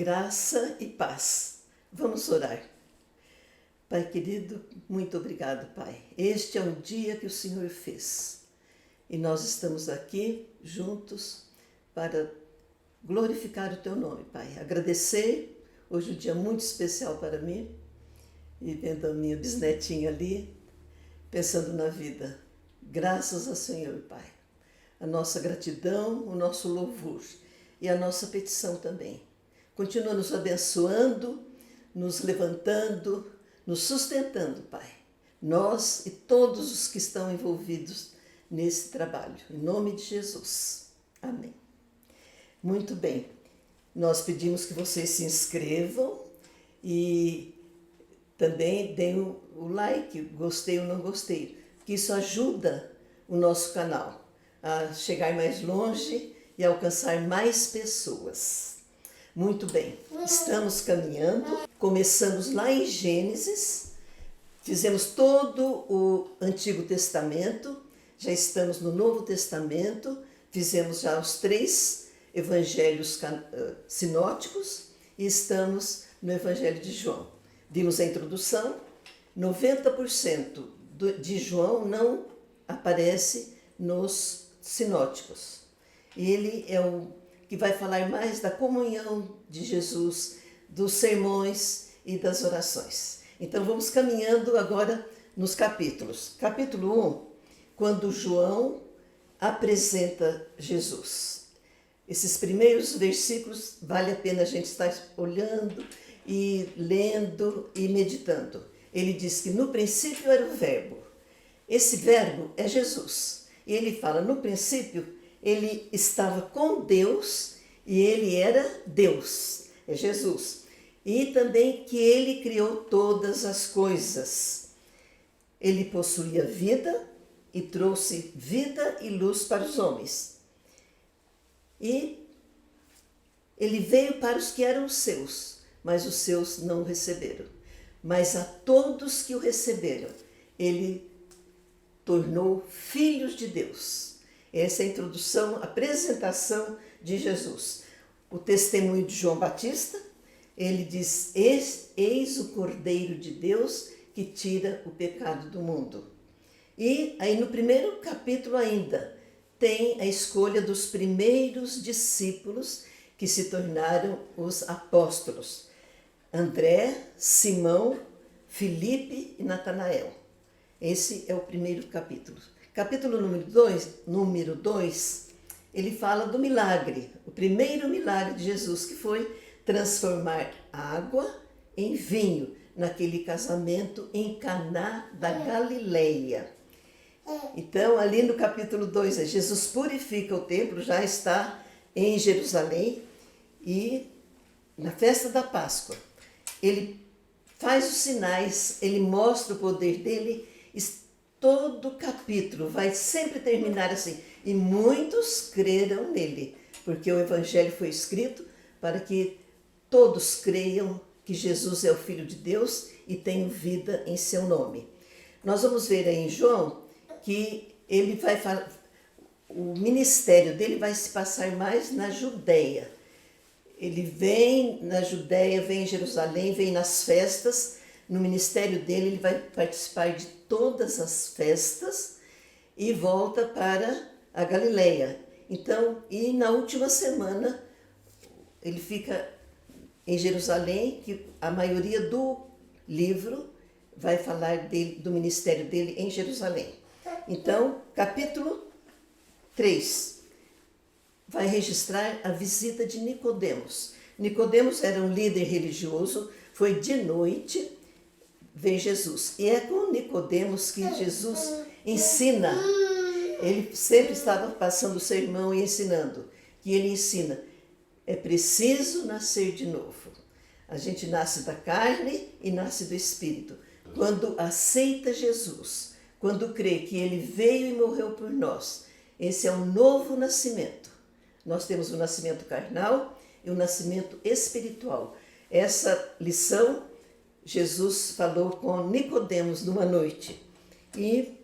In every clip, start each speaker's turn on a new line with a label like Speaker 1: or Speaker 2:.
Speaker 1: Graça e paz. Vamos orar. Pai querido, muito obrigado, Pai. Este é um dia que o Senhor fez e nós estamos aqui juntos para glorificar o Teu nome, Pai. Agradecer, hoje é um dia muito especial para mim, e vendo a minha bisnetinha ali, pensando na vida. Graças ao Senhor, Pai. A nossa gratidão, o nosso louvor e a nossa petição também. Continua nos abençoando, nos levantando, nos sustentando, Pai. Nós e todos os que estão envolvidos nesse trabalho. Em nome de Jesus. Amém. Muito bem. Nós pedimos que vocês se inscrevam e também deem o like, gostei ou não gostei, que isso ajuda o nosso canal a chegar mais longe e alcançar mais pessoas. Muito bem, estamos caminhando, começamos lá em Gênesis, fizemos todo o Antigo Testamento, já estamos no Novo Testamento, fizemos já os 3 evangelhos sinóticos e estamos no Evangelho de João. Vimos a introdução, 90% de João não aparece nos sinóticos. Ele é o que vai falar mais da comunhão de Jesus, dos sermões e das orações. Então vamos caminhando agora nos capítulos. Capítulo 1, quando João apresenta Jesus. Esses primeiros versículos vale a pena a gente estar olhando e lendo e meditando. Ele diz que no princípio era o verbo. Esse verbo é Jesus. E ele fala, no princípio, ele estava com Deus e ele era Deus, é Jesus. E também que ele criou todas as coisas. Ele possuía vida e trouxe vida e luz para os homens. E ele veio para os que eram seus, mas os seus não o receberam. Mas a todos que o receberam, ele tornou filhos de Deus. Essa é a introdução, a apresentação de Jesus. O testemunho de João Batista, ele diz, eis o Cordeiro de Deus que tira o pecado do mundo. E aí no primeiro capítulo ainda, tem a escolha dos primeiros discípulos que se tornaram os apóstolos. André, Simão, Filipe e Natanael. Esse é o primeiro capítulo. Capítulo número 2, ele fala do milagre, o primeiro milagre de Jesus, que foi transformar água em vinho, naquele casamento em Caná da Galileia. Então, ali no capítulo 2, Jesus purifica o templo, já está em Jerusalém, e na festa da Páscoa, ele faz os sinais, ele mostra o poder dele. Todo capítulo vai sempre terminar assim, e muitos creram nele, porque o Evangelho foi escrito para que todos creiam que Jesus é o Filho de Deus e tenham vida em seu nome. Nós vamos ver aí em João que ele vai falar, o ministério dele vai se passar mais na Judéia. Ele vem na Judéia, vem em Jerusalém, vem nas festas. No ministério dele, ele vai participar de todas as festas e volta para a Galileia. Então, e na última semana, ele fica em Jerusalém, que a maioria do livro vai falar dele, do ministério dele em Jerusalém. Então, capítulo 3 vai registrar a visita de Nicodemos. Nicodemos era um líder religioso, foi de noite ver Jesus. E é com Nicodemos que Jesus ensina. Ele sempre estava passando o sermão e ensinando. Que ele ensina, é preciso nascer de novo. A gente nasce da carne e nasce do Espírito. Quando aceita Jesus, quando crê que ele veio e morreu por nós, esse é um novo nascimento. Nós temos o nascimento carnal e o nascimento espiritual. Essa lição Jesus falou com Nicodemos numa noite. E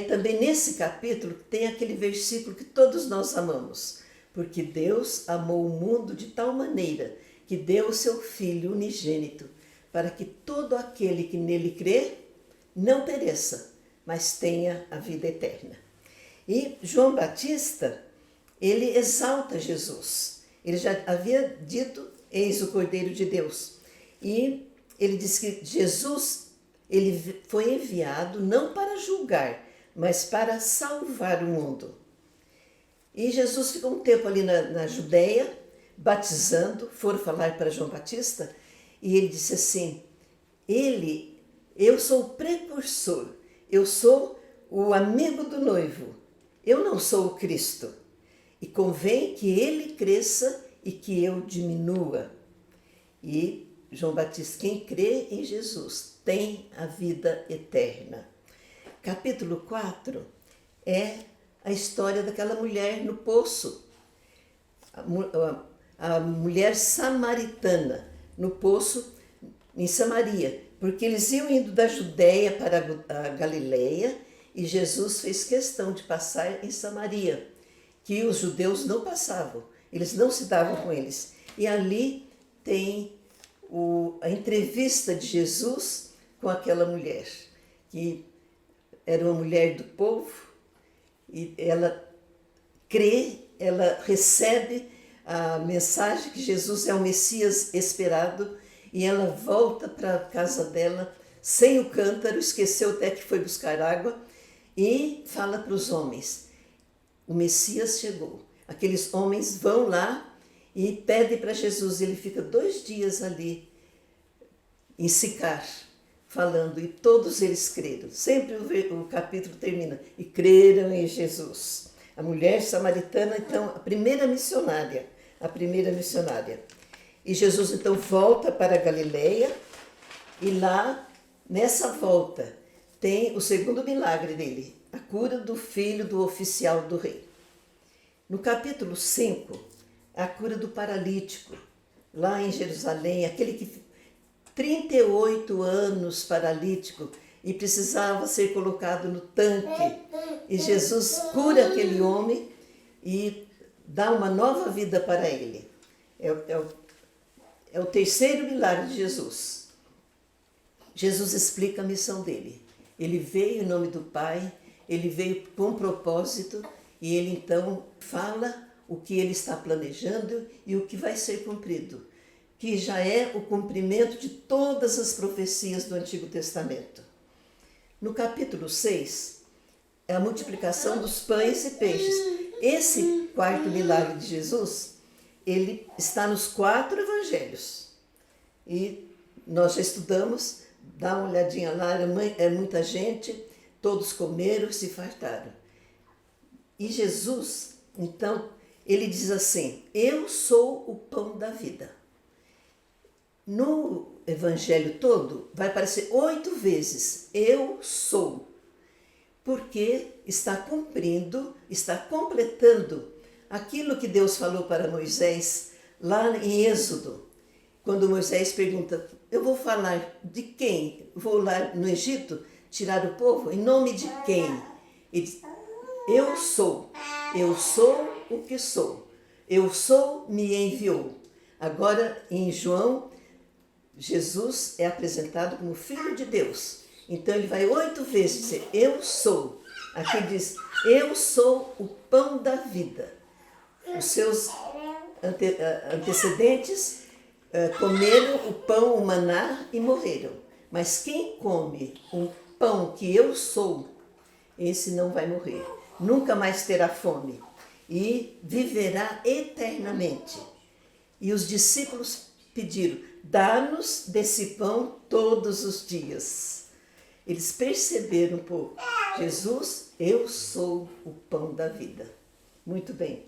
Speaker 1: também nesse capítulo tem aquele versículo que todos nós amamos. Porque Deus amou o mundo de tal maneira que deu o seu Filho unigênito, para que todo aquele que nele crê não pereça, mas tenha a vida eterna. E João Batista, ele exalta Jesus. Ele já havia dito, eis o Cordeiro de Deus. E ele diz que Jesus, ele foi enviado não para julgar, mas para salvar o mundo. E Jesus ficou um tempo ali na Judéia, batizando, foram falar para João Batista, e ele disse assim, eu sou o precursor, eu sou o amigo do noivo, eu não sou o Cristo. E convém que ele cresça e que eu diminua. E João Batista, quem crê em Jesus, tem a vida eterna. Capítulo 4 é a história daquela mulher no poço. A mulher samaritana no poço em Samaria, porque eles iam indo da Judéia para a Galileia e Jesus fez questão de passar em Samaria, que os judeus não passavam, eles não se davam com eles. E ali tem a entrevista de Jesus com aquela mulher, que era uma mulher do povo, e ela crê, ela recebe a mensagem que Jesus é o Messias esperado, e ela volta para a casa dela sem o cântaro, esqueceu até que foi buscar água, e fala para os homens, o Messias chegou. Aqueles homens vão lá e pedem para Jesus, ele fica 2 dias ali em Sicar, falando, e todos eles creram. Sempre o capítulo termina, e creram em Jesus. A mulher samaritana, então, a primeira missionária. E Jesus, então, volta para a Galileia, e lá, nessa volta, tem o segundo milagre dele, a cura do filho do oficial do rei. No capítulo 5, a cura do paralítico, lá em Jerusalém, aquele que 38 anos paralítico e precisava ser colocado no tanque. E Jesus cura aquele homem e dá uma nova vida para ele. É o terceiro milagre de Jesus. Jesus explica a missão dele. Ele veio em nome do Pai, ele veio com propósito e ele então fala o que ele está planejando e o que vai ser cumprido, que já é o cumprimento de todas as profecias do Antigo Testamento. No capítulo 6, é a multiplicação dos pães e peixes. Esse quarto milagre de Jesus, ele está nos 4 evangelhos. E nós já estudamos, dá uma olhadinha lá, é muita gente, todos comeram e se fartaram. E Jesus, então, ele diz assim, eu sou o pão da vida. No evangelho todo, vai aparecer 8 vezes, eu sou, porque está cumprindo, está completando aquilo que Deus falou para Moisés, lá em Êxodo, quando Moisés pergunta, eu vou falar de quem? Vou lá no Egito tirar o povo? Em nome de quem? Ele diz, eu sou o que sou, eu sou, me enviou. Agora, em João, Jesus é apresentado como Filho de Deus. Então ele vai 8 vezes dizer, eu sou. Aqui ele diz, eu sou o pão da vida. Os seus antecedentes comeram o pão, o maná e morreram. Mas quem come o pão que eu sou, esse não vai morrer. Nunca mais terá fome e viverá eternamente. E os discípulos pediram, dá-nos desse pão todos os dias. Eles perceberam um pouco, Jesus, eu sou o pão da vida. Muito bem.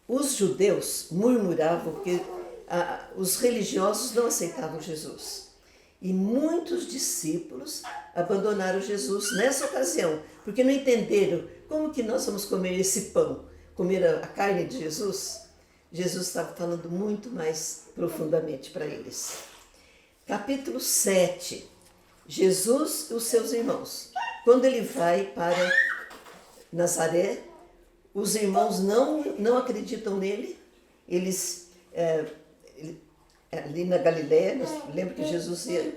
Speaker 1: Os judeus murmuravam porque os religiosos não aceitavam Jesus. E muitos discípulos abandonaram Jesus nessa ocasião, porque não entenderam como que nós vamos comer esse pão, comer a carne de Jesus. Jesus estava falando muito mais profundamente para eles. Capítulo 7. Jesus e os seus irmãos. Quando ele vai para Nazaré, os irmãos não acreditam nele, eles ali na Galileia. Lembra que Jesus ia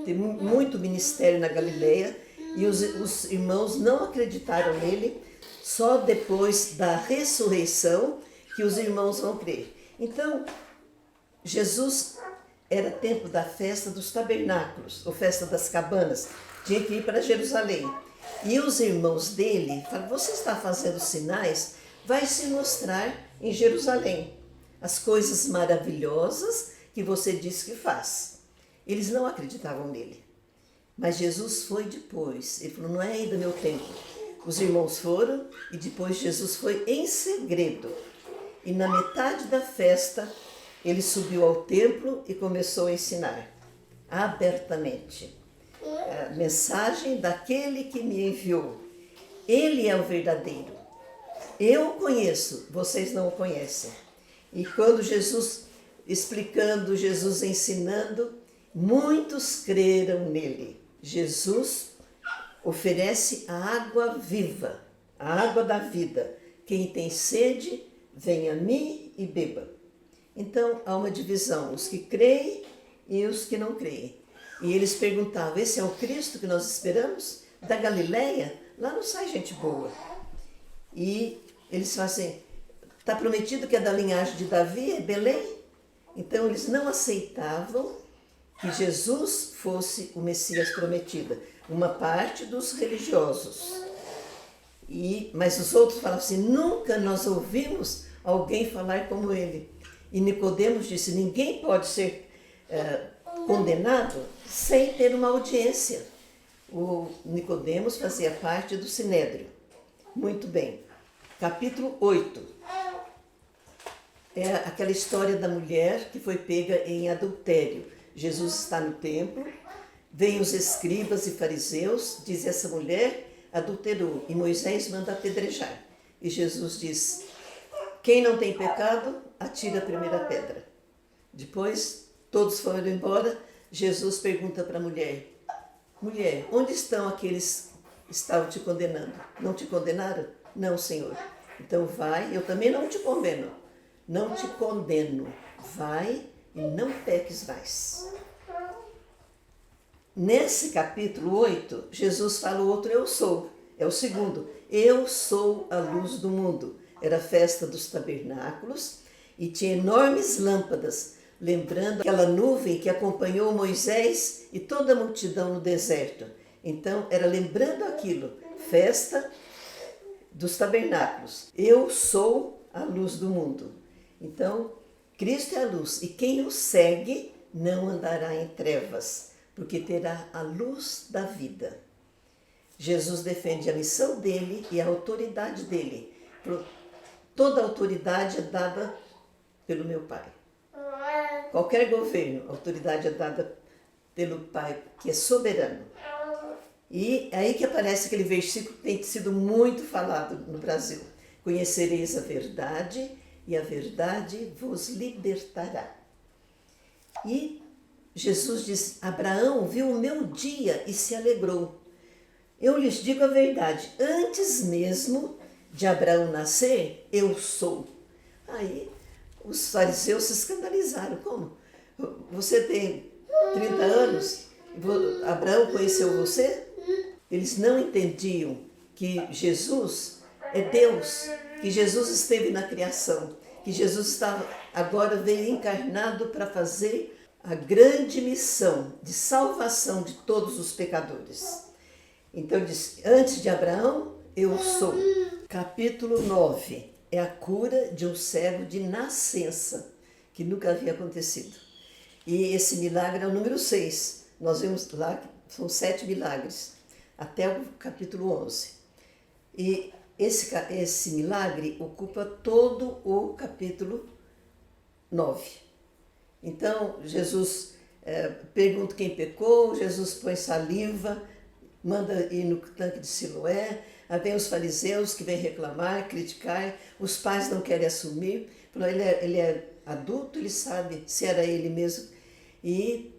Speaker 1: ter muito ministério na Galileia e os irmãos não acreditaram nele, só depois da ressurreição que os irmãos vão crer. Então, Jesus era tempo da festa dos tabernáculos, ou festa das cabanas, tinha que ir para Jerusalém. E os irmãos dele falaram: você está fazendo sinais, vai se mostrar em Jerusalém as coisas maravilhosas que você disse que faz. Eles não acreditavam nele. Mas Jesus foi depois. Ele falou: não é ainda meu tempo. Os irmãos foram e depois Jesus foi em segredo. E na metade da festa, ele subiu ao templo e começou a ensinar abertamente a mensagem daquele que me enviou. Ele é o verdadeiro. Eu o conheço, vocês não o conhecem. E quando Jesus explicando, Jesus ensinando, muitos creram nele. Jesus oferece a água viva, a água da vida. Quem tem sede, venha a mim e beba. Então há uma divisão, os que creem e os que não creem. E eles perguntavam: esse é o Cristo que nós esperamos? Da Galileia? Lá não sai gente boa. E eles falam assim: está prometido que é da linhagem de Davi, é Belém? Então eles não aceitavam que Jesus fosse o Messias prometido. Uma parte dos religiosos. Mas os outros falavam assim: nunca nós ouvimos alguém falar como ele. E Nicodemos disse: ninguém pode ser condenado sem ter uma audiência. O Nicodemos fazia parte do Sinédrio. Muito bem. Capítulo 8. É aquela história da mulher que foi pega em adultério. Jesus está no templo, vêm os escribas e fariseus, diz: essa mulher adulterou, e Moisés manda apedrejar. E Jesus diz: quem não tem pecado, atira a primeira pedra. Depois, todos foram embora. Jesus pergunta para a mulher: mulher, onde estão aqueles que estavam te condenando? Não te condenaram? Não, Senhor. Então vai, eu também não te condeno. Não te condeno. Vai e não peques mais. Nesse capítulo 8, Jesus fala o outro: eu sou. É o segundo. Eu sou a luz do mundo. Era a festa dos tabernáculos e tinha enormes lâmpadas, lembrando aquela nuvem que acompanhou Moisés e toda a multidão no deserto. Então, era lembrando aquilo, festa dos tabernáculos. Eu sou a luz do mundo. Então, Cristo é a luz, e quem o segue não andará em trevas, porque terá a luz da vida. Jesus defende a missão dele e a autoridade dele. Toda autoridade é dada pelo meu Pai. Qualquer governo, a autoridade é dada pelo Pai, que é soberano. E é aí que aparece aquele versículo que tem sido muito falado no Brasil: conhecereis a verdade e a verdade vos libertará. E Jesus diz: Abraão viu o meu dia e se alegrou. Eu lhes digo a verdade, antes mesmo de Abraão nascer, eu sou. Aí os fariseus se escandalizaram. Como? Você tem 30 anos? Abraão conheceu você? Eles não entendiam que Jesus é Deus, que Jesus esteve na criação, que Jesus agora veio encarnado para fazer a grande missão de salvação de todos os pecadores. Então diz: antes de Abraão, eu sou. Capítulo 9 é a cura de um cego de nascença, que nunca havia acontecido. E esse milagre é o número 6. Nós vemos lá que são 7 milagres, até o capítulo 11. E esse milagre ocupa todo o capítulo 9. Então, Jesus pergunta quem pecou, Jesus põe saliva, manda ir no tanque de Siloé. Aí vem os fariseus que vêm reclamar, criticar, os pais não querem assumir. Ele é adulto, ele sabe se era ele mesmo. E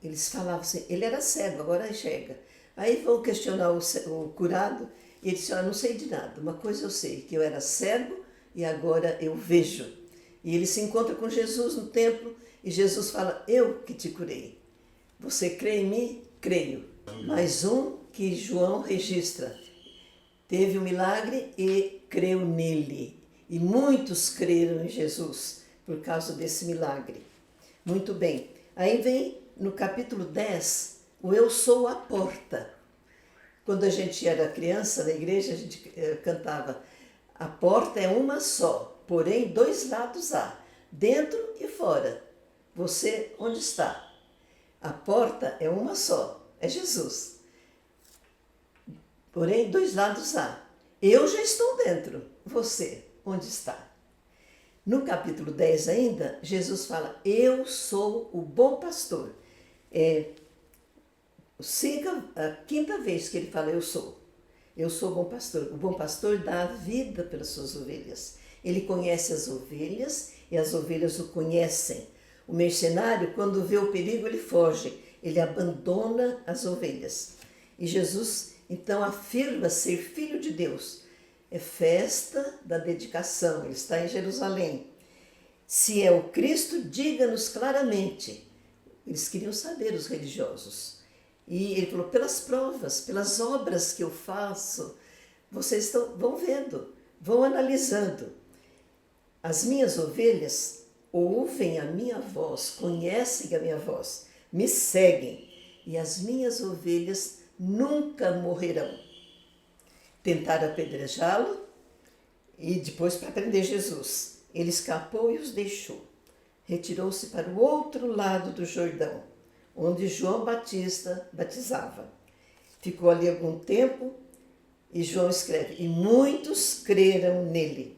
Speaker 1: eles falavam assim: ele era cego, agora enxerga. Aí vão questionar o curado e ele disse: não sei de nada, uma coisa eu sei, que eu era cego e agora eu vejo. E ele se encontra com Jesus no templo E Jesus fala, eu que te curei. Você crê em mim? Creio. Mais um que João registra. Teve um milagre e creu nele. E muitos creram em Jesus por causa desse milagre. Muito bem. Aí vem no capítulo 10, o eu sou a porta. Quando a gente era criança na igreja, a gente cantava, a porta é uma só, porém dois lados há, dentro e fora. Você onde está? A porta é uma só, é Jesus. Porém, dois lados há. Eu já estou dentro, você onde está? No capítulo 10 ainda, Jesus fala, eu sou o bom pastor. A quinta vez que ele fala, eu sou o bom pastor. O bom pastor dá a vida pelas suas ovelhas. Ele conhece as ovelhas e as ovelhas o conhecem. O mercenário, quando vê o perigo, ele foge, ele abandona as ovelhas. E Jesus, então, afirma ser filho de Deus. É festa da dedicação, ele está em Jerusalém. Se é o Cristo, diga-nos claramente. Eles queriam saber, os religiosos. E ele falou, pelas provas, pelas obras que eu faço, vocês vão vendo, vão analisando. As minhas ovelhas ouvem a minha voz, conhecem a minha voz, me seguem, e as minhas ovelhas nunca morrerão. Tentaram apedrejá-lo e depois para prender Jesus. Ele escapou e os deixou. Retirou-se para o outro lado do Jordão, onde João Batista batizava. Ficou ali algum tempo e João escreve, e muitos creram nele.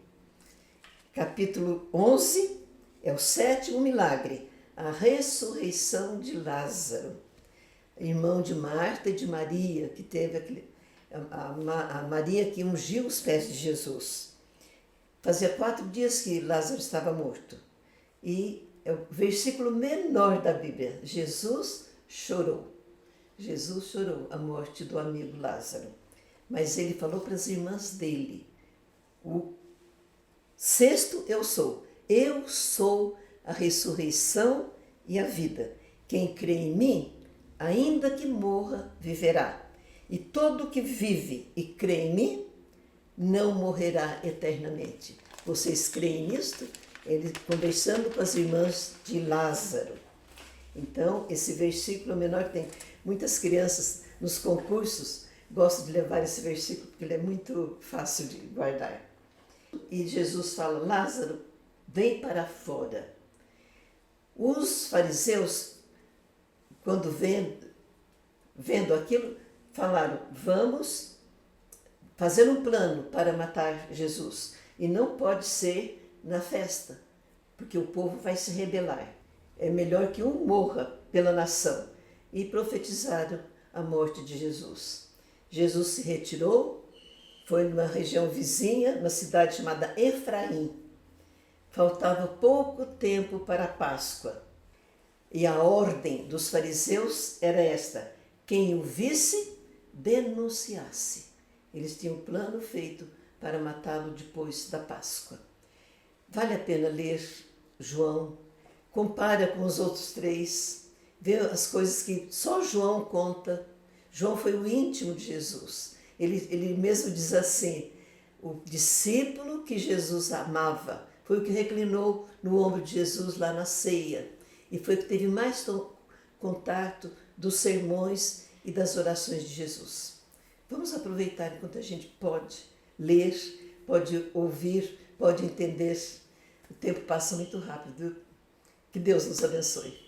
Speaker 1: Capítulo 11 é o sétimo milagre, a ressurreição de Lázaro, irmão de Marta e de Maria, que teve a Maria que ungiu os pés de Jesus. Fazia 4 dias que Lázaro estava morto. E é o versículo menor da Bíblia. Jesus chorou. Jesus chorou a morte do amigo Lázaro. Mas ele falou para as irmãs dele. O sexto eu sou. Eu sou a ressurreição e a vida. Quem crê em mim, ainda que morra, viverá. E todo que vive e crê em mim, não morrerá eternamente. Vocês creem nisto? Ele conversando com as irmãs de Lázaro. Então, esse versículo menor tem. Muitas crianças nos concursos gostam de levar esse versículo porque ele é muito fácil de guardar. E Jesus fala, Lázaro, vem para fora. Os fariseus, quando vendo aquilo, falaram, vamos fazer um plano para matar Jesus. E não pode ser na festa, porque o povo vai se rebelar. É melhor que um morra pela nação. E profetizaram a morte de Jesus. Jesus se retirou, foi numa região vizinha, numa cidade chamada Efraim. Faltava pouco tempo para a Páscoa. E a ordem dos fariseus era esta, quem o visse, denunciasse. Eles tinham um plano feito para matá-lo depois da Páscoa. Vale a pena ler João, compara com os outros 3, vê as coisas que só João conta. João foi o íntimo de Jesus. Ele mesmo diz assim, o discípulo que Jesus amava, foi o que reclinou no ombro de Jesus lá na ceia. E foi o que teve mais contato dos sermões e das orações de Jesus. Vamos aproveitar enquanto a gente pode ler, pode ouvir, pode entender. O tempo passa muito rápido. Que Deus nos abençoe.